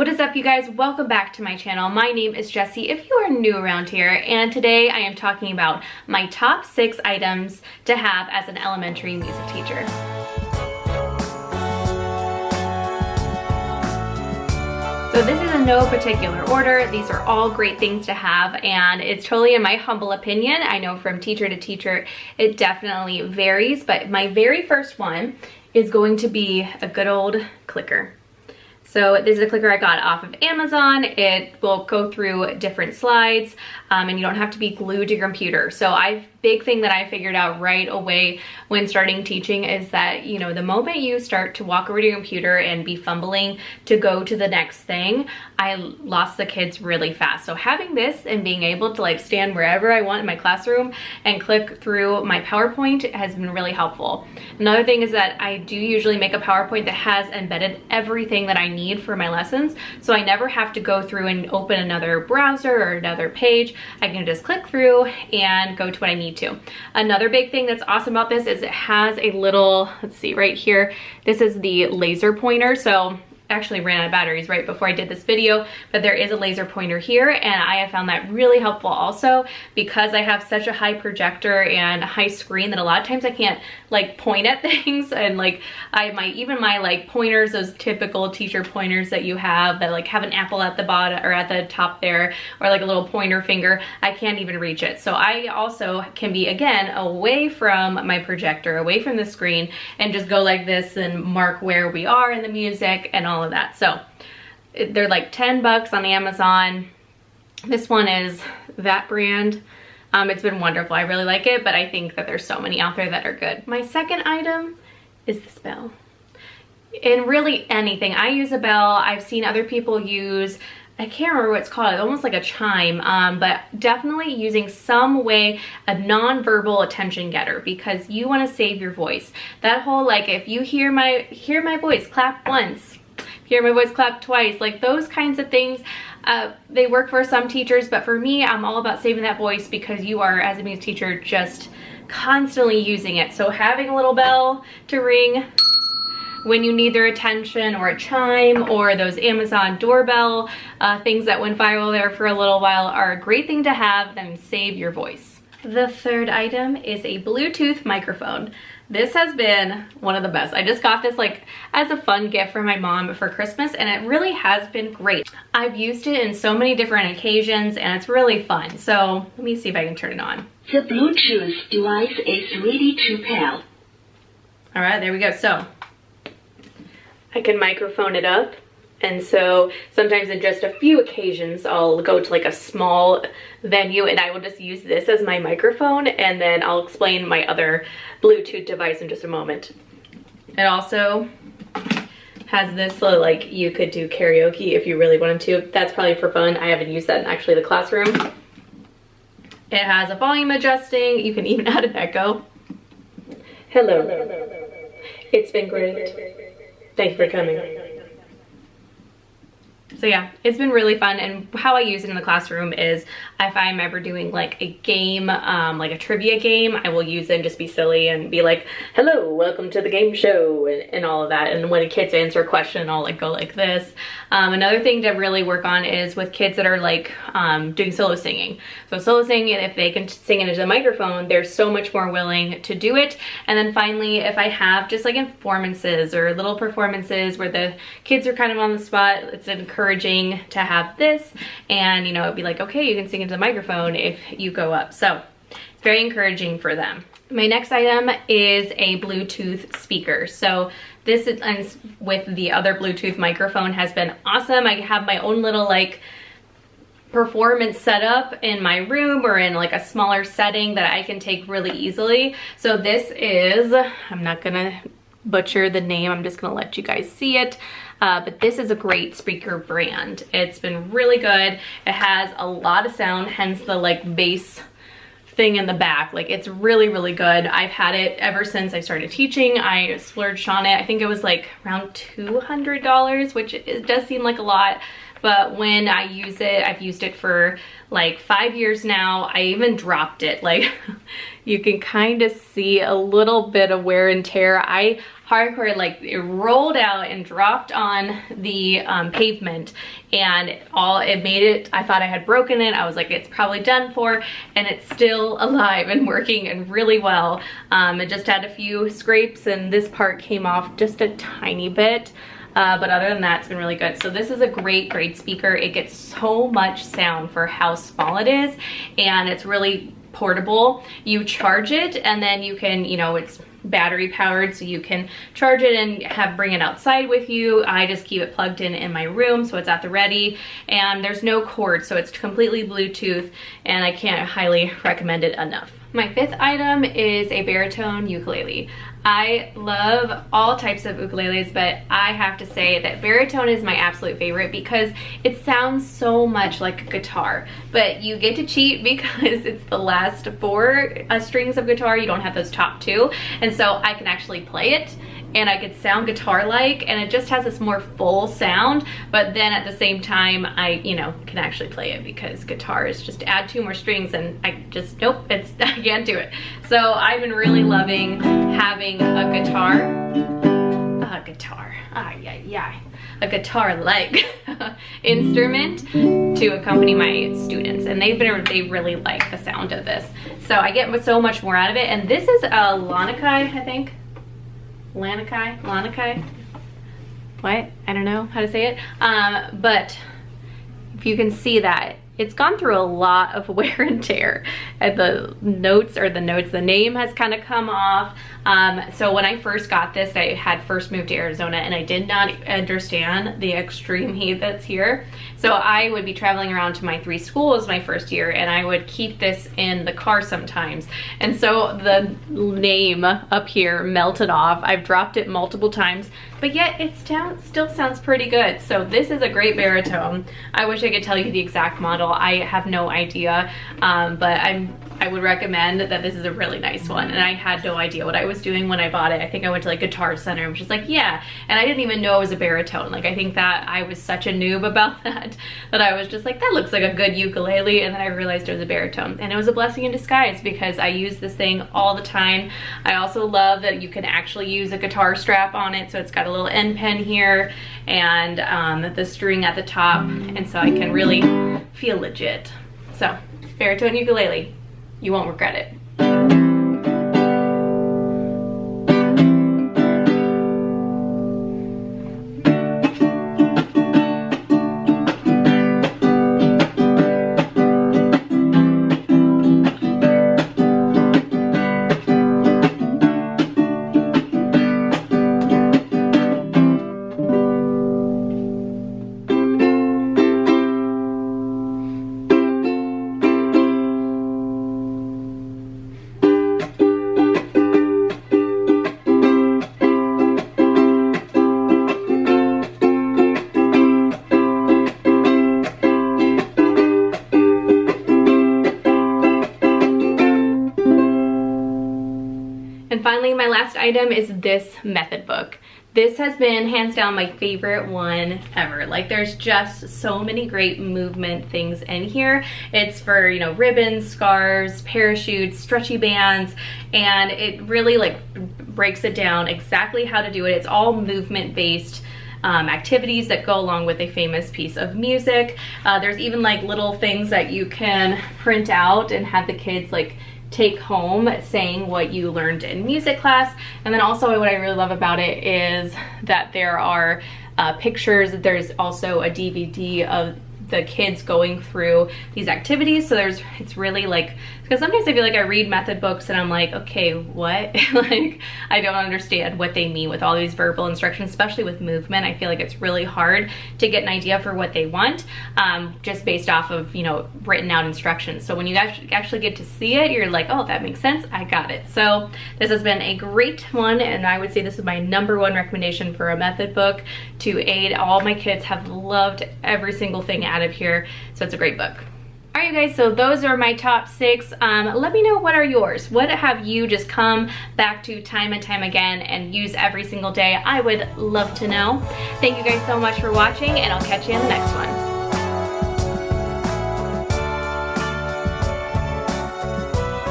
What is up, you guys? Welcome back to my channel. My name is Jessie if you are new around here, and today I am talking about my top 6 items to have as an elementary music teacher. So this is in no particular order. These are all great things to have, and it's totally in my humble opinion. I know from teacher to teacher it definitely varies, but my very first one is going to be a good old clicker. So this is a clicker I got off of Amazon. It will go through different slides, and you don't have to be glued to your computer. So big thing that I figured out right away when starting teaching is that, you know, the moment you start to walk over to your computer and be fumbling to go to the next thing, I lost the kids really fast. So having this and being able to like stand wherever I want in my classroom and click through my PowerPoint has been really helpful. Another thing is that I do usually make a PowerPoint that has embedded everything that I need for my lessons. So I never have to go through and open another browser or another page. I can just click through and go to what I need to. Another big thing that's awesome about this is it has a little, let's see right here, this is the laser pointer. So actually ran out of batteries right before I did this video, but there is a laser pointer here, and I have found that really helpful also because I have such a high projector and high screen that a lot of times I can't like point at things, and like even my like pointers, those typical teacher pointers that you have that like have an apple at the bottom or at the top there, or like a little pointer finger, I can't even reach it. So I also can be, again, away from my projector, away from the screen, and just go like this and mark where we are in the music and all of that. So they're like 10 bucks on Amazon. This one is that brand. It's been wonderful. I really like it, but I think that there's so many out there that are good. My second item is this bell. In really anything, I use a bell. I've seen other people use, I can't remember what it's called, it's almost like a chime, but definitely using some way a non-verbal attention getter, because you want to save your voice. That whole like, if you hear my voice, clap once. Hear my voice, clap twice, like those kinds of things. They work for some teachers, but for me, I'm all about saving that voice because you are, as a music teacher, just constantly using it. So having a little bell to ring when you need their attention, or a chime, or those Amazon doorbell things that went viral there for a little while are a great thing to have and save your voice. The third item is a Bluetooth microphone. This has been one of the best. I just got this like as a fun gift from my mom for Christmas, and it really has been great. I've used it in so many different occasions, and it's really fun. So let me see if I can turn it on. The Bluetooth device is ready to pair. All right, there we go. So I can microphone it up. And so sometimes in just a few occasions, I'll go to like a small venue and I will just use this as my microphone, and then I'll explain my other Bluetooth device in just a moment. It also has this, so like you could do karaoke if you really wanted to. That's probably for fun. I haven't used that in actually the classroom. It has a volume adjusting. You can even add an echo. Hello. It's been great. Thank you for coming. So yeah, it's been really fun, and how I use it in the classroom is if I'm ever doing like a game, like a trivia game, I will use it and just be silly and be like, hello, welcome to the game show, and all of that. And when kids answer a question, I'll like go like this. Another thing to really work on is with kids that are like doing solo singing. So solo singing, if they can sing into the microphone, they're so much more willing to do it. And then finally, if I have just like performances or little performances where the kids are kind of on the spot, it's encouraging to have this, and you know, it'd be like, okay, you can sing into the microphone if you go up. So it's very encouraging for them. My next item is a Bluetooth speaker. So this is, with the other Bluetooth microphone, has been awesome. I have my own little like performance setup in my room or in like a smaller setting that I can take really easily. So this is, I'm not gonna butcher the name, I'm just gonna let you guys see it. But this is a great speaker brand. It's been really good. It has a lot of sound, hence the like bass thing in the back. Like, it's really, really good. I've had it ever since I started teaching. I splurged on it. I think it was like around $200, which it does seem like a lot. But when I use it, I've used it for like 5 years now. I even dropped it. Like, you can kind of see a little bit of wear and tear. I hardcore, like it rolled out and dropped on the pavement, and it made it, I thought I had broken it. I was like, it's probably done for, and it's still alive and working and really well. It just had a few scrapes and this part came off just a tiny bit. But other than that, it's been really good. So this is a great speaker. It gets so much sound for how small it is, and it's really portable. You charge it and then you can, you know, it's battery powered, so you can charge it and bring it outside with you. I just keep it plugged in my room, so it's at the ready, and there's no cord, so it's completely Bluetooth, and I can't highly recommend it enough. My fifth item is a baritone ukulele. I love all types of ukuleles, but I have to say that baritone is my absolute favorite because it sounds so much like a guitar, but you get to cheat because it's the last four strings of guitar. You don't have those top two, and so I can actually play it and I could sound guitar-like, and it just has this more full sound, but then at the same time I, you know, can actually play it because guitar is just add two more strings and I just, nope, I can't do it. So I've been really loving having a guitar-like instrument to accompany my students, and they really like the sound of this. So I get so much more out of it, and this is a Lanakai, I think. Lanakai? What? I don't know how to say it. But if you can see that, it's gone through a lot of wear and tear. The name has kind of come off. So when I first got this, I had first moved to Arizona, and I did not understand the extreme heat that's here. So I would be traveling around to my 3 schools my first year, and I would keep this in the car sometimes. And so the name up here melted off. I've dropped it multiple times, but yet it still sounds pretty good. So this is a great baritone. I wish I could tell you the exact model. I have no idea, but I would recommend that this is a really nice one, and I had no idea what I was doing when I bought it. I think I went to like Guitar Center and was just like, yeah, and I didn't even know it was a baritone. Like, I think that I was such a noob about that I was just like, that looks like a good ukulele, and then I realized it was a baritone, and it was a blessing in disguise because I use this thing all the time. I also love that you can actually use a guitar strap on it, so it's got a little end pen here and the string at the top, and so I can really feel legit. So, baritone ukulele. You won't regret it. And finally, my last item is this method book. This has been hands down my favorite one ever. Like, there's just so many great movement things in here. It's for, you know, ribbons, scarves, parachutes, stretchy bands, and it really like breaks it down exactly how to do it. It's all movement based activities that go along with a famous piece of music. There's even like little things that you can print out and have the kids like take home saying what you learned in music class. And then also what I really love about it is that there are pictures. There's also a DVD of the kids going through these activities. So it's really like, because sometimes I feel like I read method books and I'm like, okay, what? Like, I don't understand what they mean with all these verbal instructions, especially with movement. I feel like it's really hard to get an idea for what they want, just based off of, you know, written out instructions. So when you actually get to see it, you're like, oh, that makes sense, I got it. So this has been a great one, and I would say this is my #1 recommendation for a method book to aid. All my kids have loved every single thing out of here, so it's a great book. All right, you guys, so those are my top 6. Let me know, what are yours? What have you just come back to time and time again and use every single day? I would love to know. Thank you guys so much for watching, and I'll catch you in the next one.